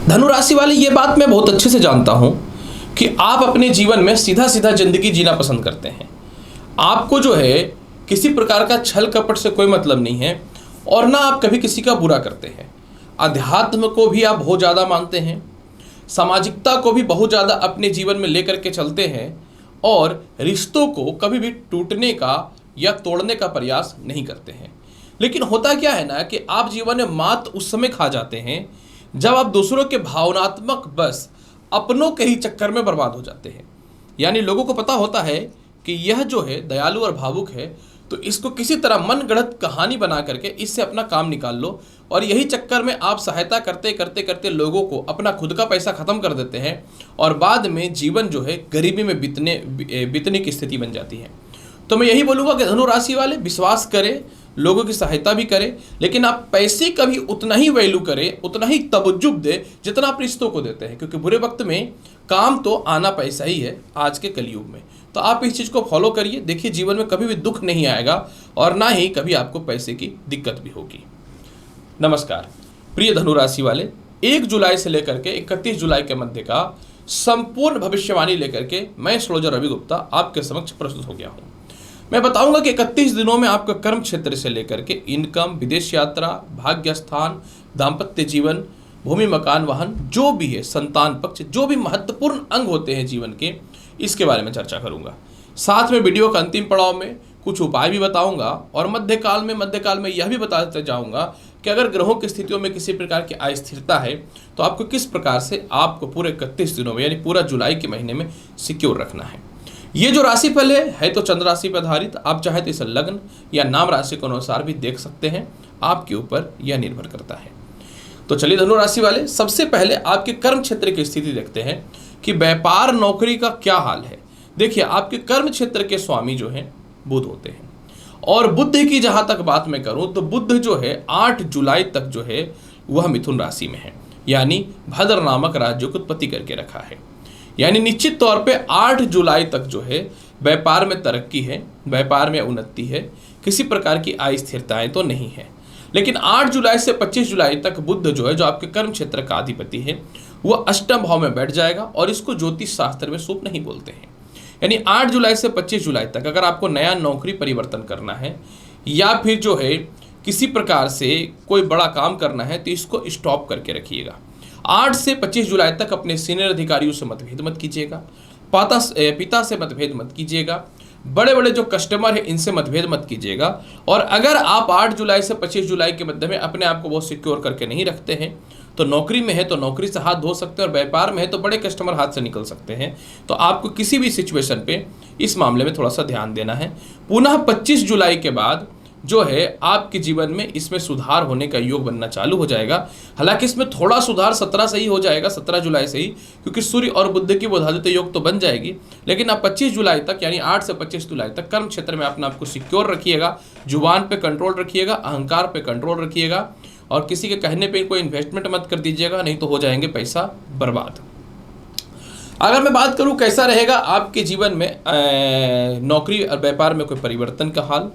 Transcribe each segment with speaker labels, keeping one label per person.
Speaker 1: धनु राशि वाले, ये बात मैं बहुत अच्छे से जानता हूं कि आप अपने जीवन में सीधा सीधा जिंदगी जीना पसंद करते हैं। आपको जो है किसी प्रकार का छल कपट से कोई मतलब नहीं है और ना आप कभी किसी का बुरा करते हैं। अध्यात्म को भी आप बहुत ज़्यादा मानते हैं, सामाजिकता को भी बहुत ज़्यादा अपने जीवन में लेकर के चलते हैं और रिश्तों को कभी भी टूटने का या तोड़ने का प्रयास नहीं करते हैं। लेकिन होता क्या है ना कि आप जीवन में मात उस समय खा जाते हैं जब आप दूसरों के भावनात्मक बस अपनों के ही चक्कर में बर्बाद हो जाते हैं। यानी लोगों को पता होता है कि यह जो है दयालु और भावुक है, तो इसको किसी तरह मन गढ़ंत कहानी बना करके इससे अपना काम निकाल लो, और यही चक्कर में आप सहायता करते करते करते लोगों को अपना खुद का पैसा खत्म कर देते हैं और बाद में जीवन जो है गरीबी में बीतने की स्थिति बन जाती है। तो मैं यही बोलूँगा कि धनु राशि वाले विश्वास करें, लोगों की सहायता भी करें, लेकिन आप पैसे का भी उतना ही वैल्यू करें, उतना ही तवज्जुह दें जितना आप रिश्तों को देते हैं, क्योंकि बुरे वक्त में काम तो आना पैसा ही है आज के कलयुग में। तो आप इस चीज़ को फॉलो करिए, देखिए जीवन में कभी भी दुख नहीं आएगा और ना ही कभी आपको पैसे की दिक्कत भी होगी। नमस्कार प्रिय धनु राशि वाले, 1 जुलाई से लेकर के 31 जुलाई के मध्य का संपूर्ण भविष्यवाणी लेकर के मैं एस्ट्रोलॉजर रवि गुप्ता आपके समक्ष प्रस्तुत हो गया हूँ। मैं बताऊंगा कि 31 दिनों में आपका कर्म क्षेत्र से लेकर के इनकम, विदेश यात्रा, भाग्य स्थान, दाम्पत्य जीवन, भूमि मकान वाहन, जो भी है संतान पक्ष, जो भी महत्वपूर्ण अंग होते हैं जीवन के, इसके बारे में चर्चा करूंगा। साथ में वीडियो का अंतिम पड़ाव में कुछ उपाय भी बताऊंगा और मध्यकाल में यह भी बताते जाऊंगा कि अगर ग्रहों की स्थितियों में किसी प्रकार की अस्थिरता है तो आपको किस प्रकार से आपको पूरे 31 दिनों में यानी पूरा जुलाई के महीने में सिक्योर रखना है। ये जो राशिफल है तो चंद्र राशि पर आधारित, आप चाहे तो इसे लग्न या नाम राशि के अनुसार भी देख सकते हैं, आपके ऊपर यह निर्भर करता है। तो चलिए धनु राशि वाले, सबसे पहले आपके कर्म क्षेत्र की स्थिति देखते हैं कि व्यापार नौकरी का क्या हाल है। देखिए आपके कर्म क्षेत्र के स्वामी जो हैं बुध होते हैं, और बुध की जहां तक बात मैं करूं तो बुध जो है 8 जुलाई तक जो है वह मिथुन राशि में है, यानी भद्र नामक राज्य को उत्पत्ति करके रखा है। यानी निश्चित तौर पे 8 जुलाई तक जो है व्यापार में तरक्की है, व्यापार में उन्नति है, किसी प्रकार की अस्थिरताएं तो नहीं है। लेकिन 8 जुलाई से 25 जुलाई तक बुध जो है, जो आपके कर्म क्षेत्र का अधिपति है, वह अष्टम भाव में बैठ जाएगा और इसको ज्योतिष शास्त्र में शुभ नहीं बोलते हैं। यानी 8 जुलाई से 25 जुलाई तक अगर आपको नया नौकरी परिवर्तन करना है या फिर जो है किसी प्रकार से कोई बड़ा काम करना है तो इसको स्टॉप करके रखिएगा। 8 से 25 जुलाई तक अपने सीनियर अधिकारियों से मतभेद मत कीजिएगा, पिता से मतभेद मत कीजिएगा, बड़े बड़े जो कस्टमर हैं इनसे मतभेद मत कीजिएगा। और अगर आप 8 जुलाई से 25 जुलाई के मध्य में अपने आप को बहुत सिक्योर करके नहीं रखते हैं तो नौकरी में है तो नौकरी से हाथ धो सकते हैं और व्यापार में है तो बड़े कस्टमर हाथ से निकल सकते हैं। तो आपको किसी भी सिचुएशन पे इस मामले में थोड़ा सा ध्यान देना है। पुनः 25 जुलाई के बाद जो है आपके जीवन में इसमें सुधार होने का योग बनना चालू हो जाएगा। हालांकि इसमें थोड़ा सुधार 17 से ही हो जाएगा, 17 जुलाई से ही, क्योंकि सूर्य और बुध की बोधादित्य योग तो बन जाएगी। लेकिन आप 25 जुलाई तक यानी 8 से 25 जुलाई तक कर्म क्षेत्र में अपने आपको सिक्योर रखिएगा, जुबान पे कंट्रोल रखिएगा, अहंकार पे कंट्रोल रखिएगा और किसी के कहने पे कोई इन्वेस्टमेंट मत कर दीजिएगा, नहीं तो हो जाएंगे पैसा बर्बाद। अगर मैं बात करूं कैसा रहेगा आपके जीवन में नौकरी और व्यापार में कोई परिवर्तन का हाल,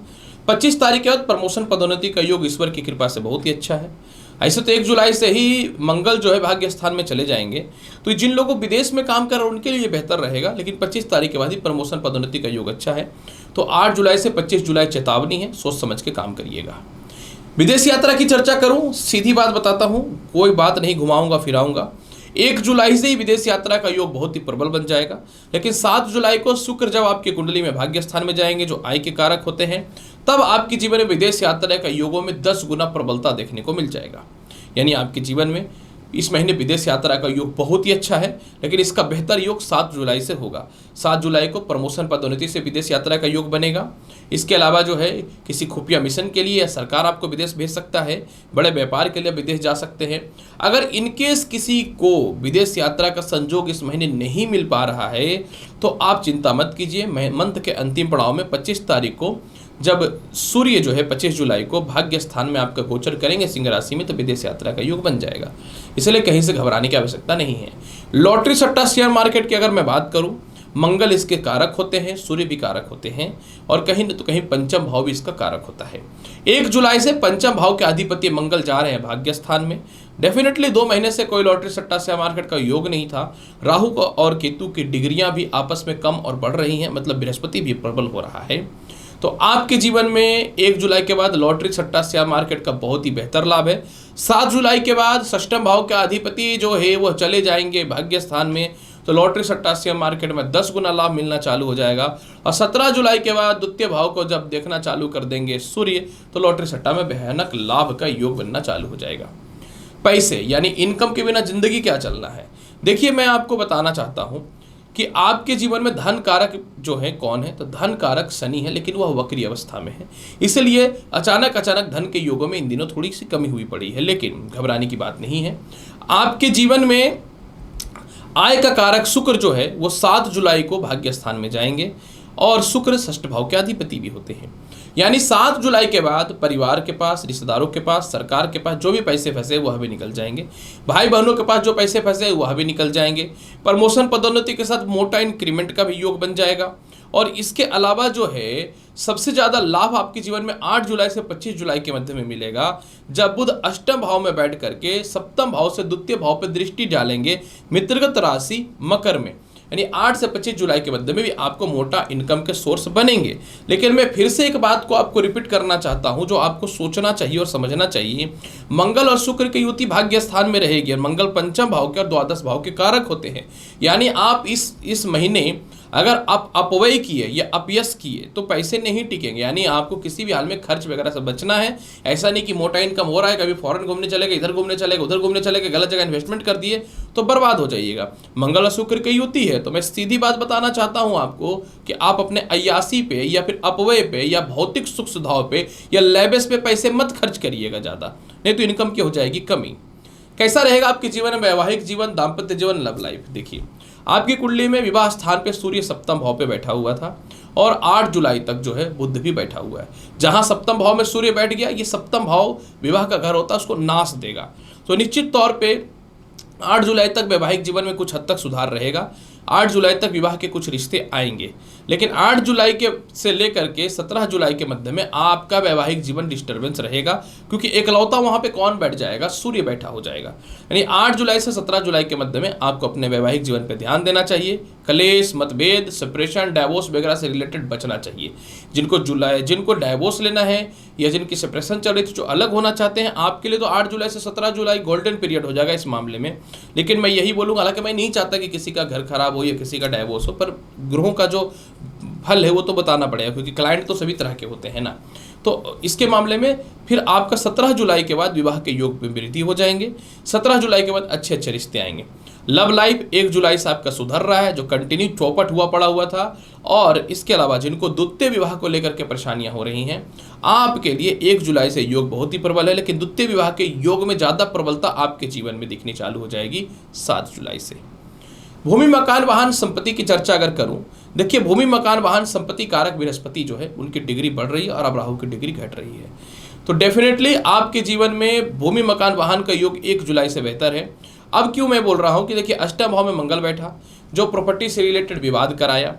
Speaker 1: 25 तारीख के बाद प्रमोशन पदोन्नति का योग ईश्वर की कृपा से बहुत ही अच्छा है। ऐसे तो 1 जुलाई से ही मंगल जो है भाग्य स्थान में चले जाएंगे, तो जिन लोगों विदेश में काम कर रहे हैं उनके लिए बेहतर रहेगा। लेकिन 25 तारीख के बाद ही प्रमोशन पदोन्नति का योग अच्छा है। तो 8 जुलाई से 25 जुलाई चेतावनी है, सोच समझ के काम करिएगा। विदेश यात्रा की चर्चा करूं, सीधी बात बताता हूं, कोई बात नहीं घुमाऊंगा फिराऊंगा। 1 जुलाई से ही विदेश यात्रा का योग बहुत ही प्रबल बन जाएगा। लेकिन 7 जुलाई को शुक्र जब आपकी कुंडली में भाग्य स्थान में जाएंगे, जो आय के कारक होते हैं, तब आपके जीवन में विदेश यात्रा का योगों में 10 गुना प्रबलता देखने को मिल जाएगा। यानी आपके जीवन में इस महीने विदेश यात्रा का योग बहुत ही अच्छा है। लेकिन इसका बेहतर योग 7 जुलाई से होगा। 7 जुलाई को प्रमोशन पदोन्नति से विदेश यात्रा का योग बनेगा। इसके अलावा जो है किसी खुफिया मिशन के लिए या सरकार आपको विदेश भेज सकता है, बड़े व्यापार के लिए विदेश जा सकते हैं। अगर इनकेस किसी को विदेश यात्रा का संजोग इस महीने नहीं मिल पा रहा है तो आप चिंता मत कीजिए। मंथ के अंतिम पड़ाव में 25 तारीख को जब सूर्य जो है 25 जुलाई को भाग्य स्थान में आपका गोचर करेंगे सिंह राशि में, तो विदेश यात्रा का योग बन जाएगा। इसलिए कहीं से घबराने की आवश्यकता नहीं है। लॉटरी सट्टा शेयर मार्केट की अगर मैं बात करूं, मंगल इसके कारक होते हैं, सूर्य भी कारक होते हैं, और कहीं न तो कहीं पंचम भाव भी इसका कारक होता है। 1 जुलाई से पंचम भाव के अधिपति मंगल जा रहे हैं भाग्य स्थान में। डेफिनेटली 2 महीने से कोई लॉटरी सट्टा शेयर मार्केट का योग नहीं था। राहु को और केतु की डिग्रियां भी आपस में कम और बढ़ रही हैं, मतलब बृहस्पति भी प्रबल हो रहा है। तो आपके जीवन में 1 जुलाई के बाद लॉटरी सट्टा शेयर मार्केट का बहुत ही बेहतर लाभ है। 7 जुलाई के बाद षष्ठम भाव के अधिपति जो है वो चले जाएंगे भाग्य स्थान में, तो लॉटरी सट्टा शेयर मार्केट में 10 गुना लाभ मिलना चालू हो जाएगा। और 17 जुलाई के बाद द्वितीय भाव को जब देखना चालू कर देंगे सूर्य, तो लॉटरी सट्टा में भयानक लाभ का योग बनना चालू हो जाएगा। पैसे यानी इनकम के बिना जिंदगी क्या चलना है। देखिए, मैं आपको बताना चाहता हूं कि आपके जीवन में धन कारक जो है कौन है, तो धन कारक शनि है, लेकिन वह वक्री अवस्था में है। इसलिए अचानक धन के योगों में इन दिनों थोड़ी सी कमी हुई पड़ी है, लेकिन घबराने की बात नहीं है। आपके जीवन में आय का कारक शुक्र जो है वो 7 जुलाई को भाग्य स्थान में जाएंगे, और शुक्र षष्ठ भाव के अधिपति भी होते हैं। यानी 7 जुलाई के बाद परिवार के पास, रिश्तेदारों के पास, सरकार के पास जो भी पैसे फंसे वह भी निकल जाएंगे। भाई बहनों के पास जो पैसे फंसे वह भी निकल जाएंगे। प्रमोशन पदोन्नति के साथ मोटा इंक्रीमेंट का भी योग बन जाएगा। और इसके अलावा जो है सबसे ज़्यादा लाभ आपके जीवन में 8 जुलाई से 25 जुलाई के मध्य में मिलेगा, जब बुध अष्टम भाव में बैठ करके सप्तम भाव से द्वितीय भाव पर दृष्टि डालेंगे मित्रगत राशि मकर में। यानी 8 से 25 जुलाई के मध्य में भी आपको मोटा इनकम के सोर्स बनेंगे। लेकिन मैं फिर से एक बात को आपको रिपीट करना चाहता हूं जो आपको सोचना चाहिए और समझना चाहिए। मंगल और शुक्र की युति भाग्य स्थान में रहेगी, और मंगल पंचम भाव के और द्वादश भाव के कारक होते हैं। यानी आप इस महीने अगर आप अपव्यय किए या अपयश किए तो पैसे नहीं टिकेंगे। यानी आपको किसी भी हाल में खर्च वगैरह से बचना है। ऐसा नहीं कि मोटा इनकम हो रहा है, कभी फॉरेन घूमने चलेगा, इधर घूमने चलेगा, उधर घूमने चलेगा, गलत जगह इन्वेस्टमेंट कर दिए तो बर्बाद हो जाइएगा। मंगल और शुक्र की युति है, तो मैं सीधी बात बताना चाहता हूं आपको कि आप अपने अय्यासी पे या फिर अपव्यय पे या भौतिक सुख सुधाव पे या लेबेस पे पैसे मत खर्च करिएगा ज़्यादा, नहीं तो इनकम की हो जाएगी कमी। कैसा रहेगा आपके जीवन में वैवाहिक जीवन, दाम्पत्य जीवन, लव लाइफ। देखिए, आपकी कुंडली में विवाह स्थान पे सूर्य सप्तम भाव पे बैठा हुआ था, और 8 जुलाई तक जो है बुध भी बैठा हुआ है। जहां सप्तम भाव में सूर्य बैठ गया, ये सप्तम भाव विवाह का घर होता है, उसको नाश देगा। तो निश्चित तौर पे 8 जुलाई तक वैवाहिक जीवन में कुछ हद तक सुधार रहेगा। 8 जुलाई तक विवाह के कुछ रिश्ते आएंगे, लेकिन 8 जुलाई के से लेकर के 17 जुलाई के मध्य में आपका वैवाहिक जीवन डिस्टर्बेंस रहेगा, क्योंकि एकलौता वहां पे कौन बैठ जाएगा, सूर्य बैठा हो जाएगा। यानी 8 जुलाई से 17 जुलाई के मध्य में आपको अपने वैवाहिक जीवन पर ध्यान देना चाहिए। कलेश, मतभेद, सेपरेशन, डाइवोर्स वगैरह से रिलेटेड बचना चाहिए। जिनको डाइवोर्स लेना है या जिनकी सेपरेशन चल रही थी, जो अलग होना चाहते हैं, आपके लिए तो 8 जुलाई से 17 जुलाई गोल्डन पीरियड हो जाएगा इस मामले में। लेकिन मैं यही बोलूँगा, हालांकि मैं नहीं चाहता कि किसी का घर खराब हो या किसी का डाइवोर्स हो, पर ग्रहों का जो फल है वो तो बताना पड़ेगा, क्योंकि क्लाइंट तो सभी तरह के होते हैं ना। तो इसके मामले में फिर आपका 17 जुलाई के बाद विवाह के योग में वृद्धि हो जाएंगे। 17 जुलाई के बाद अच्छे अच्छे रिश्ते आएंगे। लव लाइफ 1 जुलाई से आपका सुधर रहा है, जो कंटिन्यू चौपट हुआ पड़ा हुआ था। और इसके अलावा जिनको द्वितीय विवाह को लेकर के परेशानियां हो रही हैं, आपके लिए 1 जुलाई से योग बहुत ही प्रबल है, लेकिन द्वितीय विवाह के योग में ज़्यादा प्रबलता आपके जीवन में दिखनी चालू हो जाएगी 7 जुलाई से। भूमि मकान वाहन संपत्ति की चर्चा अगर करूं, देखिए, भूमि मकान वाहन संपत्ति कारक बृहस्पति जो है उनकी डिग्री बढ़ रही है और अब राहु की डिग्री घट रही है। तो डेफिनेटली आपके जीवन में भूमि मकान वाहन का योग 1 जुलाई से बेहतर है। अब क्यों मैं बोल रहा हूं कि देखिए, अष्टम भाव में मंगल बैठा, जो प्रॉपर्टी से रिलेटेड विवाद कराया,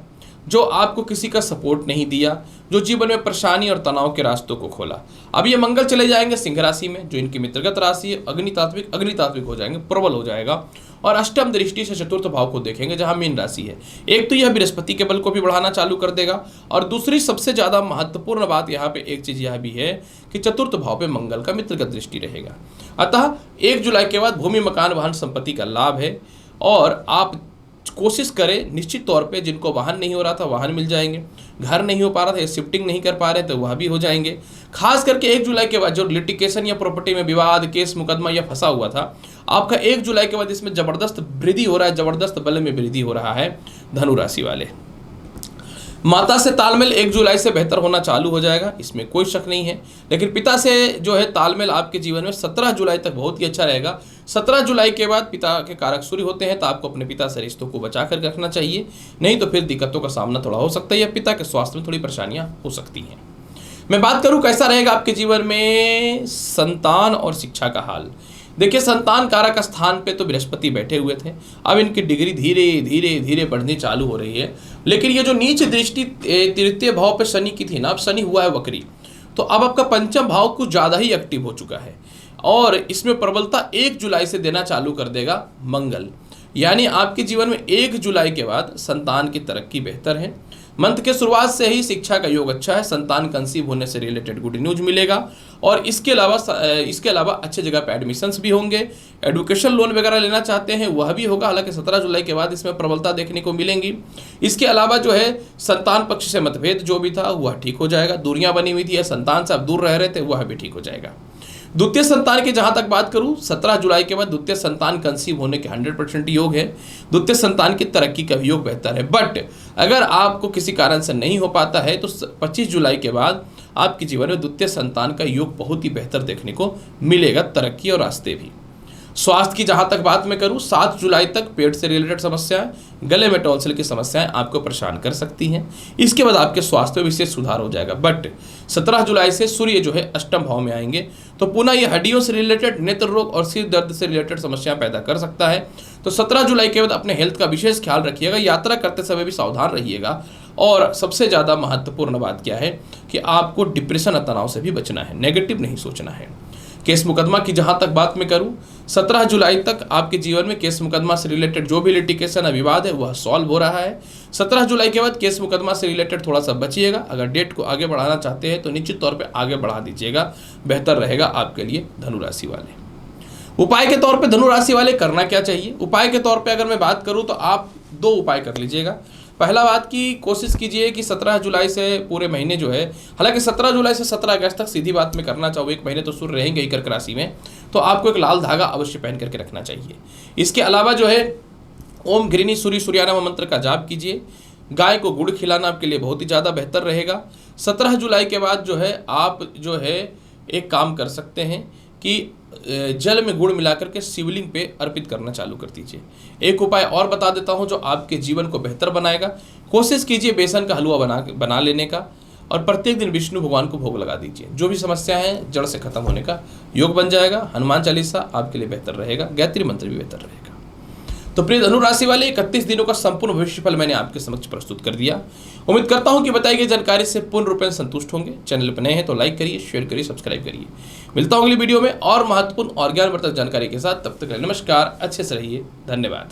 Speaker 1: जो आपको किसी का सपोर्ट नहीं दिया, जो जीवन में परेशानी और तनाव के रास्तों को खोला। अब ये मंगल चले जाएंगे सिंह राशि में, जो इनकी मित्रगत राशि है, अग्नितात्विक हो जाएंगे, प्रबल हो जाएगा, और अष्टम दृष्टि से चतुर्थ भाव को देखेंगे जहां मीन राशि है। एक तो यह बृहस्पति के बल को भी बढ़ाना चालू कर देगा, और दूसरी सबसे ज्यादा महत्वपूर्ण बात यहाँ पे एक चीज यह भी है कि चतुर्थ भाव पे मंगल का मित्रगत दृष्टि रहेगा। अतः 1 जुलाई के बाद भूमि मकान वाहन संपत्ति का लाभ है, और आप कोशिश करें निश्चित तौर पे, जिनको वाहन नहीं हो रहा था वाहन मिल जाएंगे, घर नहीं हो पा रहा था, शिफ्टिंग नहीं कर पा रहे तो वह भी हो जाएंगे। खास करके 1 जुलाई के बाद जो लिटिगेशन या प्रॉपर्टी में विवाद, केस, मुकदमा या फंसा हुआ था, आपका 1 जुलाई के बाद इसमें जबरदस्त वृद्धि हो रहा है, जबरदस्त बल में वृद्धि हो रहा है धनु राशि वाले। माता से तालमेल 1 जुलाई से बेहतर होना चालू हो जाएगा, इसमें कोई शक नहीं है। लेकिन पिता से जो है तालमेल आपके जीवन में 17 जुलाई तक बहुत ही अच्छा रहेगा। 17 जुलाई के बाद पिता के कारक सूर्य होते हैं, तो आपको अपने पिता से रिश्तों को बचा कर रखना चाहिए, नहीं तो फिर दिक्कतों का सामना थोड़ा हो सकता है, या पिता के स्वास्थ्य में थोड़ी परेशानियां हो सकती हैं। मैं बात करूं कैसा रहेगा आपके जीवन में संतान और शिक्षा का हाल। देखिए, संतान कारक स्थान पे तो बृहस्पति बैठे हुए थे, अब इनकी डिग्री धीरे धीरे धीरे बढ़नी चालू हो रही है। लेकिन ये जो नीच दृष्टि तृतीय भाव पे शनि की थी ना, अब शनि हुआ है वक्री, तो अब आपका पंचम भाव कुछ ज़्यादा ही एक्टिव हो चुका है और इसमें प्रबलता 1 जुलाई से देना चालू कर देगा मंगल। यानी आपके जीवन में 1 जुलाई के बाद संतान की तरक्की बेहतर है। मंथ के शुरुआत से ही शिक्षा का योग अच्छा है, संतान कंसीव होने से रिलेटेड गुड न्यूज मिलेगा और इसके अलावा अच्छे जगह पे एडमिशन्स भी होंगे। एडुकेशन लोन वगैरह लेना चाहते हैं वह भी होगा, हालांकि 17 जुलाई के बाद इसमें प्रबलता देखने को मिलेंगी। इसके अलावा जो है संतान पक्ष से मतभेद जो भी था वह ठीक हो जाएगा, दूरियां बनी हुई थी या संतान से आप दूर रह रहे थे वह भी ठीक हो जाएगा। द्वितीय संतान की जहां तक बात करूं, 17 जुलाई के बाद द्वितीय संतान कंसीव होने के 100% योग है। द्वितीय संतान की तरक्की का भी योग बेहतर है। बट अगर आपको किसी कारण से नहीं हो पाता है तो 25 जुलाई के बाद आपके जीवन में द्वितीय संतान का योग बहुत ही बेहतर देखने को मिलेगा, तरक्की और रास्ते भी। स्वास्थ्य की जहां तक बात मैं करूं, 7 जुलाई तक पेट से रिलेटेड समस्याएं, गले में टॉन्सिल की समस्याएं आपको परेशान कर सकती हैं। इसके बाद आपके स्वास्थ्य में विशेष सुधार हो जाएगा। बट 17 जुलाई से सूर्य जो है अष्टम भाव में आएंगे तो पुनः ये हड्डियों से रिलेटेड, नेत्र रोग और सिर दर्द से रिलेटेड समस्याएं पैदा कर सकता है। तो 17 जुलाई के बाद अपने हेल्थ का विशेष ख्याल रखिएगा, यात्रा करते समय भी सावधान रहिएगा। और सबसे ज़्यादा महत्वपूर्ण बात क्या है कि आपको डिप्रेशन और तनाव से भी बचना है, नेगेटिव नहीं सोचना है। केस मुकदमा की जहां तक बात मैं करूं, 17 जुलाई तक आपके जीवन में केस मुकदमा से रिलेटेड जो भी लिटिगेशन विवाद है वह सॉल्व हो रहा है। 17 जुलाई के बाद केस मुकदमा से रिलेटेड थोड़ा सा बचिएगा। अगर डेट को आगे बढ़ाना चाहते हैं तो निश्चित तौर पे आगे बढ़ा दीजिएगा, बेहतर रहेगा आपके लिए धनु राशि वाले। उपाय के तौर पे धनु राशि वाले करना क्या चाहिए? उपाय के तौर पे अगर मैं बात करूं तो आप 2 उपाय कर लीजिएगा। पहला बात की कोशिश कीजिए कि 17 जुलाई से पूरे महीने जो है, हालांकि 17 जुलाई से 17 अगस्त तक सीधी बात में करना चाहो, 1 महीने तो सूर्य रहेंगे ही कर्क राशि में, तो आपको एक लाल धागा अवश्य पहन करके रखना चाहिए। इसके अलावा जो है ओम घृणी सूर्य सूर्यानम मंत्र का जाप कीजिए। गाय को गुड़ खिलाना आपके लिए बहुत ही ज़्यादा बेहतर रहेगा। 17 जुलाई के बाद जो है आप जो है एक काम कर सकते हैं कि जल में गुड़ मिलाकर के शिवलिंग पे अर्पित करना चालू कर दीजिए। एक उपाय और बता देता हूं जो आपके जीवन को बेहतर बनाएगा। कोशिश कीजिए बेसन का हलवा बना लेने का और प्रत्येक दिन विष्णु भगवान को भोग लगा दीजिए। जो भी समस्या है जड़ से खत्म होने का योग बन जाएगा। हनुमान चालीसा आपके लिए बेहतर रहेगा, गायत्री मंत्र भी बेहतर रहेगा। तो प्रिय धनु राशि वाले, 31 दिनों का संपूर्ण भविष्यफल मैंने आपके समक्ष प्रस्तुत कर दिया। उम्मीद करता हूं कि बताई गई जानकारी से पूर्ण रूप में संतुष्ट होंगे। चैनल पर नए हैं तो लाइक करिए, शेयर करिए, सब्सक्राइब करिए। मिलता हूं अगली वीडियो में और महत्वपूर्ण और ज्ञानवर्धक जानकारी के साथ। तब तक नमस्कार, अच्छे से रहिए, धन्यवाद।